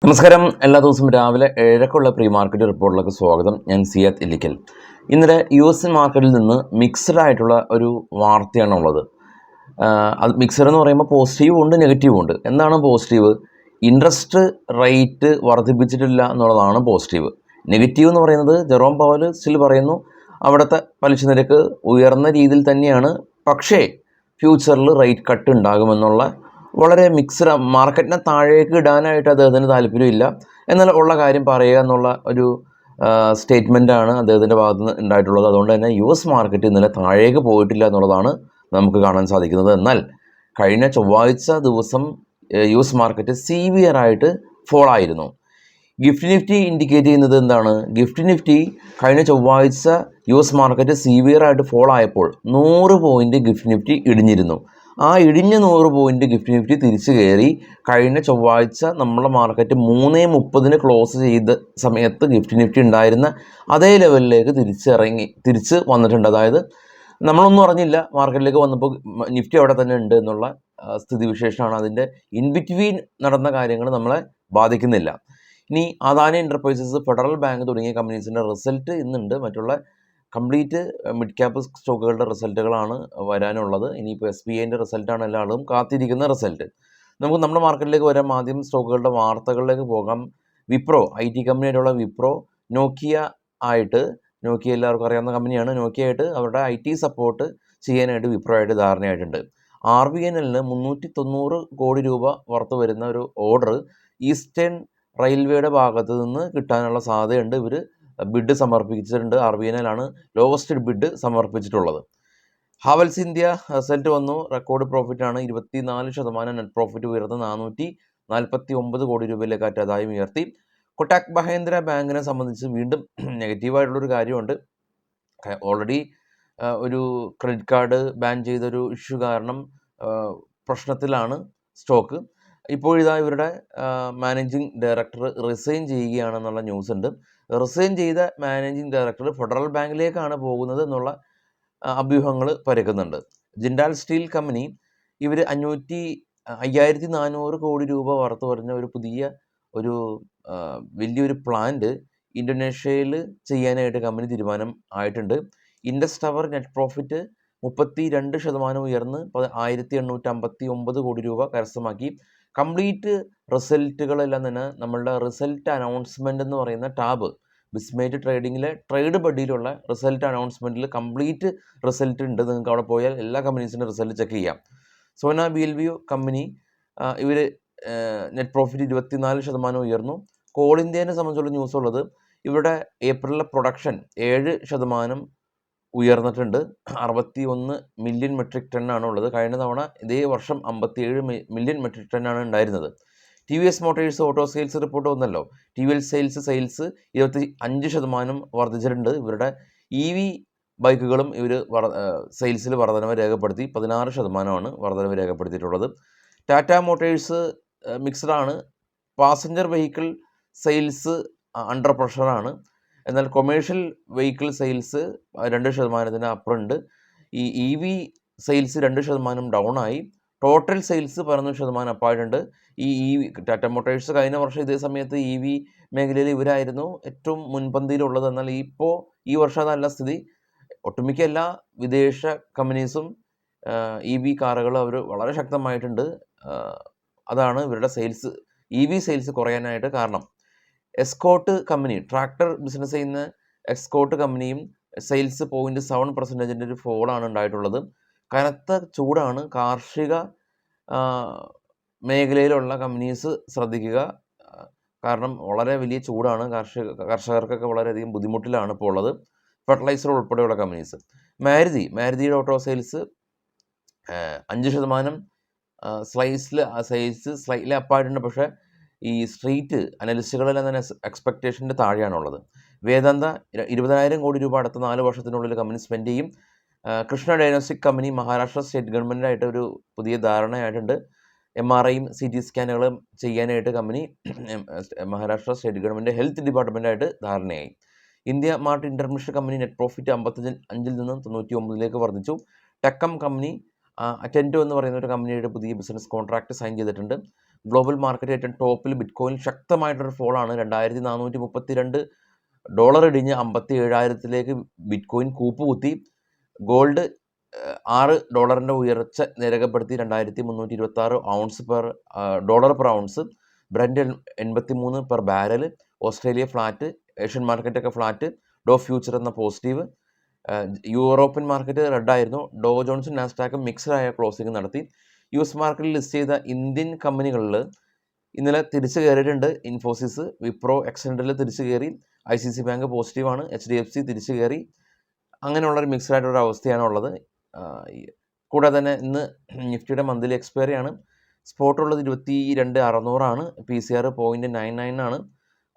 നമസ്കാരം. എല്ലാ ദിവസവും രാവിലെ 7:00 പ്രീ മാർക്കറ്റ് റിപ്പോർട്ടിലേക്ക് സ്വാഗതം. ഞാൻ സിയാദ് ഇല്ലിക്കൽ. ഇന്നലെ US മാർക്കറ്റിൽ നിന്ന് മിക്സഡ് ആയിട്ടുള്ള ഒരു വാർത്തയാണുള്ളത്. അത് മിക്സഡ് എന്ന് പറയുമ്പോൾ പോസിറ്റീവും ഉണ്ട്, നെഗറ്റീവും ഉണ്ട്. എന്താണ് പോസിറ്റീവ്? ഇൻട്രസ്റ്റ് റേറ്റ് വർദ്ധിപ്പിച്ചിട്ടില്ല എന്നുള്ളതാണ് പോസിറ്റീവ്. നെഗറ്റീവ് എന്ന് പറയുന്നത് ജെറോം പവൽ സ്റ്റിൽ പറയുന്നു അവിടുത്തെ പലിശ നിരക്ക് ഉയർന്ന രീതിയിൽ തന്നെയാണ്, പക്ഷേ ഫ്യൂച്ചറിൽ റേറ്റ് കട്ട് ഉണ്ടാകുമെന്നുള്ള വളരെ മിക്സഡ്, മാർക്കറ്റിനെ താഴേക്ക് ഇടാനായിട്ട് അദ്ദേഹത്തിന് താല്പര്യമില്ല, എന്നാൽ ഉള്ള കാര്യം പറയുക എന്നുള്ള ഒരു സ്റ്റേറ്റ്മെൻറ്റാണ് അദ്ദേഹത്തിൻ്റെ ഭാഗത്ത് നിന്ന് ഉണ്ടായിട്ടുള്ളത്. അതുകൊണ്ട് തന്നെ US മാർക്കറ്റ് ഇന്നലെ താഴേക്ക് പോയിട്ടില്ല എന്നുള്ളതാണ് നമുക്ക് കാണാൻ സാധിക്കുന്നത്. എന്നാൽ കഴിഞ്ഞ ചൊവ്വാഴ്ച ദിവസം US മാർക്കറ്റ് സീവിയറായിട്ട് ഫോൾ ആയിരുന്നു. ഗിഫ്റ്റ് നിഫ്റ്റി ഇൻഡിക്കേറ്റ് ചെയ്യുന്നത് എന്താണ്? ഗിഫ്റ്റ് നിഫ്റ്റി കഴിഞ്ഞ ചൊവ്വാഴ്ച US മാർക്കറ്റ് സീവിയറായിട്ട് ഫോൾ ആയപ്പോൾ 100 പോയിൻറ്റ് ഗിഫ്റ്റ് നിഫ്റ്റി ഇടിഞ്ഞിരുന്നു. ആ ഇടിഞ്ഞ 100 പോയിൻറ്റ് ഗിഫ്റ്റ് നിഫ്റ്റി തിരിച്ചു കയറി കഴിഞ്ഞ ചൊവ്വാഴ്ച നമ്മളെ മാർക്കറ്റ് 3:30 ക്ലോസ് ചെയ്ത സമയത്ത് ഗിഫ്റ്റ് നിഫ്റ്റി ഉണ്ടായിരുന്ന അതേ ലെവലിലേക്ക് തിരിച്ച് വന്നിട്ടുണ്ട്. അതായത് നമ്മളൊന്നും അറിഞ്ഞില്ല, മാർക്കറ്റിലേക്ക് വന്നപ്പോൾ നിഫ്റ്റി അവിടെ തന്നെ ഉണ്ട് എന്നുള്ള സ്ഥിതിവിശേഷമാണ്. അതിൻ്റെ ഇൻബിറ്റ്വീൻ നടന്ന കാര്യങ്ങൾ നമ്മളെ ബാധിക്കുന്നില്ല. ഇനി അദാനി എൻ്റർപ്രൈസസ്, ഫെഡറൽ ബാങ്ക് തുടങ്ങിയ കമ്പനീസിൻ്റെ റിസൾട്ട് ഇന്നുണ്ട്. മറ്റുള്ള കംപ്ലീറ്റ് മിഡ് ക്യാപ്പ് സ്റ്റോക്കുകളുടെ റിസൾട്ടുകളാണ് വരാനുള്ളത്. ഇനിയിപ്പോൾ SBIൻ്റെ റിസൾട്ടാണ് എല്ലാ ആളും കാത്തിരിക്കുന്ന റിസൾട്ട്. നമുക്ക് നമ്മുടെ മാർക്കറ്റിലേക്ക് വരാം. ആദ്യം സ്റ്റോക്കുകളുടെ വാർത്തകളിലേക്ക് പോകാം. വിപ്രോ, IT കമ്പനിയായിട്ടുള്ള വിപ്രോ, നോക്കിയ എല്ലാവർക്കും അറിയാവുന്ന കമ്പനിയാണ്. നോക്കിയ ആയിട്ട് അവരുടെ IT സപ്പോർട്ട് ചെയ്യാനായിട്ട് വിപ്രോ ആയിട്ട് ധാരണയായിട്ടുണ്ട്. RVNL 390 കോടി രൂപ വർത്ത് വരുന്ന ഒരു ഓർഡർ ഈസ്റ്റേൺ റെയിൽവേയുടെ ഭാഗത്ത് നിന്ന് കിട്ടാനുള്ള സാധ്യതയുണ്ട്. ഇവർ ബിഡ് സമർപ്പിച്ചിട്ടുണ്ട്. RVNL ആണ് ലോവസ്റ്റ് ബിഡ് സമർപ്പിച്ചിട്ടുള്ളത്. ഹാവൽസ് ഇന്ത്യ റിസൾട്ട് വന്നു. റെക്കോർഡ് പ്രോഫിറ്റാണ്. 24% നെറ്റ് പ്രോഫിറ്റ് ഉയർന്ന് 449 കോടി രൂപയിലേക്ക് ആദായം ഉയർത്തി. കൊട്ടാക് മഹേന്ദ്ര ബാങ്കിനെ സംബന്ധിച്ച് വീണ്ടും നെഗറ്റീവായിട്ടുള്ളൊരു കാര്യമുണ്ട്. ഓൾറെഡി ഒരു ക്രെഡിറ്റ് കാർഡ് ബാൻ ചെയ്തൊരു ഇഷ്യൂ കാരണം പ്രശ്നത്തിലാണ് സ്റ്റോക്ക്. ഇപ്പോഴിതാ ഇവരുടെ മാനേജിങ് ഡയറക്ടർ റിസൈൻ ചെയ്യുകയാണെന്നുള്ള ന്യൂസ് ഉണ്ട്. റിസൈൻ ചെയ്ത മാനേജിങ് ഡയറക്ടർ ഫെഡറൽ ബാങ്കിലേക്കാണ് പോകുന്നത് എന്നുള്ള അഭ്യൂഹങ്ങൾ പരക്കുന്നുണ്ട്. ജിൻഡാൽ സ്റ്റീൽ കമ്പനി, ഇവർ 5400 കോടി രൂപ വർത്ത് വരുന്ന ഒരു പുതിയ വലിയൊരു പ്ലാന്റ് ഇന്തോനേഷ്യയിൽ ചെയ്യാനായിട്ട് കമ്പനി തീരുമാനം ആയിട്ടുണ്ട്. ഇൻഡസ് ടവർ നെറ്റ് പ്രോഫിറ്റ് 32% ഉയർന്ന് 1859 കോടി രൂപ കരസ്ഥമാക്കി. കംപ്ലീറ്റ് റിസൾട്ടുകളെല്ലാം തന്നെ നമ്മളുടെ റിസൾട്ട് അനൗൺസ്മെൻ്റ് എന്ന് പറയുന്ന ടാബ്, ബിസ്മേറ്റ് ട്രേഡിങ്ങിലെ ട്രേഡ് ബഡിയിലുള്ള റിസൾട്ട് അനൗൺസ്മെൻറ്റിൽ കംപ്ലീറ്റ് റിസൾട്ട് ഉണ്ട്. നിങ്ങൾക്ക് അവിടെ പോയാൽ എല്ലാ കമ്പനീസിൻ്റെ റിസൾട്ട് ചെക്ക് ചെയ്യാം. സോന ബിഎൽവി കമ്പനി, ഇവർ നെറ്റ് പ്രോഫിറ്റ് 24% ഉയർന്നു. കോൾ ഇന്ത്യനെ സംബന്ധിച്ചുള്ള ന്യൂസ് ഉള്ളത്, ഇവരുടെ ഏപ്രിലിലെ പ്രൊഡക്ഷൻ 7% ഉയർന്നിട്ടുണ്ട്. 61 മില്യൺ മെട്രിക് ടണ്ണാണ് ഉള്ളത്. കഴിഞ്ഞ തവണ ഇതേ വർഷം 57 മില്യൺ മെട്രിക് ടണ്ണാണ് ഉണ്ടായിരുന്നത്. TVS Motors auto sales report വന്നല്ലോ. TVS സെയിൽസ് 25% വർദ്ധിച്ചിട്ടുണ്ട്. ഇവരുടെ EV ബൈക്കുകളും ഇവർ സെയിൽസിൽ വർധനവ് രേഖപ്പെടുത്തി. 16% വർധനവ് രേഖപ്പെടുത്തിയിട്ടുള്ളത്. ടാറ്റ മോട്ടോഴ്സ് മിക്സഡാണ്. പാസഞ്ചർ വെഹിക്കിൾ സെയിൽസ് അണ്ടർ പ്രഷറാണ്. എന്നാൽ കൊമേഴ്ഷ്യൽ വെഹിക്കിൾ സെയിൽസ് 2% അപ്പുറമുണ്ട്. ഈ EV സെയിൽസ് 2% ഡൗൺ ആയി. ടോട്ടൽ സെയിൽസ് 11% അപ്പായിട്ടുണ്ട്. ഈ ടാറ്റ മോട്ടോഴ്സ് കഴിഞ്ഞ വർഷം ഇതേ സമയത്ത് EV മേഖലയിൽ ഇവരായിരുന്നു ഏറ്റവും മുൻപന്തിയിലുള്ളത്. എന്നാൽ ഇപ്പോൾ ഈ വർഷം അതല്ല സ്ഥിതി. ഒട്ടുമിക്ക എല്ലാ വിദേശ കമ്പനീസും EV കാറുകൾ അവർ വളരെ ശക്തമായിട്ടുണ്ട്. അതാണ് ഇവരുടെ EV സെയിൽസ് കുറയാനായിട്ട് കാരണം. എസ്കോട്ട് കമ്പനി, ട്രാക്ടർ ബിസിനസ് ചെയ്യുന്ന എസ്കോട്ട് കമ്പനിയും സെയിൽസ് 0.7% ഒരു ഫോളാണ് ഉണ്ടായിട്ടുള്ളത്. കനത്ത ചൂടാണ്. കാർഷിക മേഖലയിലുള്ള കമ്പനീസ് ശ്രദ്ധിക്കുക. കാരണം വളരെ വലിയ ചൂടാണ്. കർഷകർക്കൊക്കെ വളരെയധികം ബുദ്ധിമുട്ടിലാണ് ഇപ്പോൾ ഉള്ളത്. ഫെർട്ടിലൈസർ ഉൾപ്പെടെയുള്ള കമ്പനീസ്. മാരുതിയുടെ ഓട്ടോ സെയിൽസ് 5%. സെയിൽസ് സ്ലൈറ്റ്ലി അപ്പായിട്ടുണ്ട്. പക്ഷേ ഈ സ്ട്രീറ്റ് അനലിസ്റ്റുകളെല്ലാം തന്നെ എക്സ്പെക്റ്റേഷൻ്റെ താഴെയാണുള്ളത്. വേദാന്ത 20,000 കോടി രൂപ അടുത്ത 4 വർഷത്തിനുള്ളിൽ കമ്പനി സ്പെൻഡ് ചെയ്യും. Krishna diagnostic company Maharashtra state ഗവൺമെൻറ്റായിട്ട് ഒരു പുതിയ ധാരണയായിട്ടുണ്ട്. MRIയും CT സ്കാനുകളും ചെയ്യാനായിട്ട് company Maharashtra state government health ഡിപ്പാർട്ട്മെൻറ്റായിട്ട് ധാരണയായി. IndiaMART international company net profit 55 നിന്നും 99 വർദ്ധിച്ചു. ടെക്കം കമ്പനി അറ്റൻറ്റോ എന്ന് പറയുന്ന ഒരു കമ്പനിയുടെ പുതിയ ബിസിനസ് കോൺട്രാക്റ്റ് സൈൻ ചെയ്തിട്ടുണ്ട്. ഗ്ലോബൽ മാർക്കറ്റ് ഏറ്റവും ടോപ്പിൽ ബിറ്റ്കോയിൻ ശക്തമായിട്ടൊരു ഫോളാണ്. $2,432 ഇടിഞ്ഞ് 57,000 ബിറ്റ്കോയിൻ കൂപ്പുകുത്തി. ഗോൾഡ് $6 ഉയർച്ച രേഖപ്പെടുത്തി $2,326 per ounce. Brent 83 per barrel. Australia flat. Asian മാർക്കറ്റൊക്കെ ഫ്ലാറ്റ്. ഡോ ഫ്യൂച്ചർ എന്ന പോസിറ്റീവ്. യൂറോപ്യൻ മാർക്കറ്റ് റെഡായിരുന്നു. ഡോ ജോൺസും നാസ്ഡാക്കും മിക്സ്ഡായ ക്ലോസിംഗ് നടത്തി. US മാർക്കറ്റിൽ ലിസ്റ്റ് ചെയ്ത ഇന്ത്യൻ കമ്പനികളിൽ ഇന്നലെ തിരിച്ചു കയറിയിട്ടുണ്ട്. ഇൻഫോസിസ്, വിപ്രോ, എക്സെൻഡറിൽ തിരിച്ചു കയറി. ICICI ബാങ്ക് പോസിറ്റീവാണ്. HDFC തിരിച്ചു കയറി. അങ്ങനെയുള്ളൊരു മിക്സ്ഡ് ആയിട്ടൊരു അവസ്ഥയാണ് ഉള്ളത്. കൂടാതെ തന്നെ ഇന്ന് നിഫ്റ്റിയുടെ മന്ത്ലി എക്സ്പയറി ആണ്. സ്പോട്ട് ഉള്ളത് 22,600 PCR 0.99 ആണ്.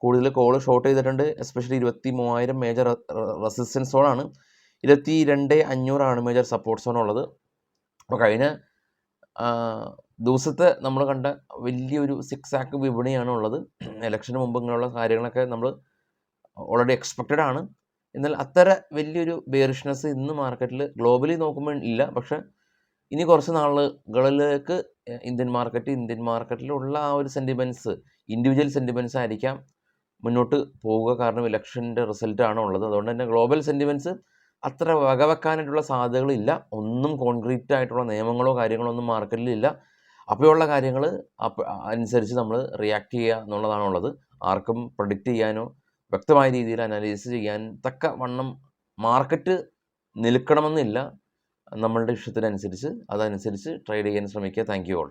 കൂടുതൽ കോൾ ഷോർട്ട് ചെയ്തിട്ടുണ്ട്. എസ്പെഷ്യലി 23,000 മേജർ റെസിസ്റ്റൻസ് സോണാണ്. 22,500 മേജർ സപ്പോർട്ട് സോൺ ഉള്ളത്. അപ്പോൾ കഴിഞ്ഞ ദിവസത്തെ നമ്മൾ കണ്ട വലിയൊരു സിക്സ് ആക്ക് വിപണിയാണ് ഉള്ളത്. ഇലക്ഷന് മുമ്പ് ഇങ്ങനെയുള്ള കാര്യങ്ങളൊക്കെ നമ്മൾ ഓൾറെഡി എക്സ്പെക്റ്റഡ് ആണ്. എന്നാൽ അത്ര വലിയൊരു ബെയറിഷ്നെസ് ഇന്ന് മാർക്കറ്റിൽ ഗ്ലോബലി നോക്കുമ്പോൾ ഇല്ല. പക്ഷേ ഇനി കുറച്ച് നാളുകളിലേക്ക് ഇന്ത്യൻ മാർക്കറ്റിലുള്ള ആ ഒരു സെൻറ്റിമെൻറ്റ്സ്, ഇൻഡിവിജ്വൽ സെൻറ്റിമെൻറ്റ്സ് ആയിരിക്കാം മുന്നോട്ട് പോവുക. കാരണം ഇലക്ഷൻ്റെ റിസൾട്ടാണ് ഉള്ളത്. അതുകൊണ്ട് തന്നെ ഗ്ലോബൽ സെൻറ്റിമെൻറ്റ്സ് അത്ര വകവെക്കാനായിട്ടുള്ള സാധ്യതകളില്ല. ഒന്നും കോൺക്രീറ്റ് ആയിട്ടുള്ള നിയമങ്ങളോ കാര്യങ്ങളോ ഒന്നും മാർക്കറ്റിലില്ല. അപ്പോഴുള്ള കാര്യങ്ങൾ അനുസരിച്ച് നമ്മൾ റിയാക്ട് ചെയ്യുക എന്നുള്ളതാണുള്ളത്. ആർക്കും പ്രഡിക്റ്റ് ചെയ്യാനോ വ്യക്തമായ രീതിയിൽ അനലൈസ് ചെയ്യാൻ തക്ക വണ്ണം മാർക്കറ്റ് നിൽക്കണമെന്നില്ല. നമ്മളുടെ ഇഷ്ടത്തിനനുസരിച്ച് അതനുസരിച്ച് ട്രേഡ് ചെയ്യാൻ ശ്രമിക്കുക. Thank you all.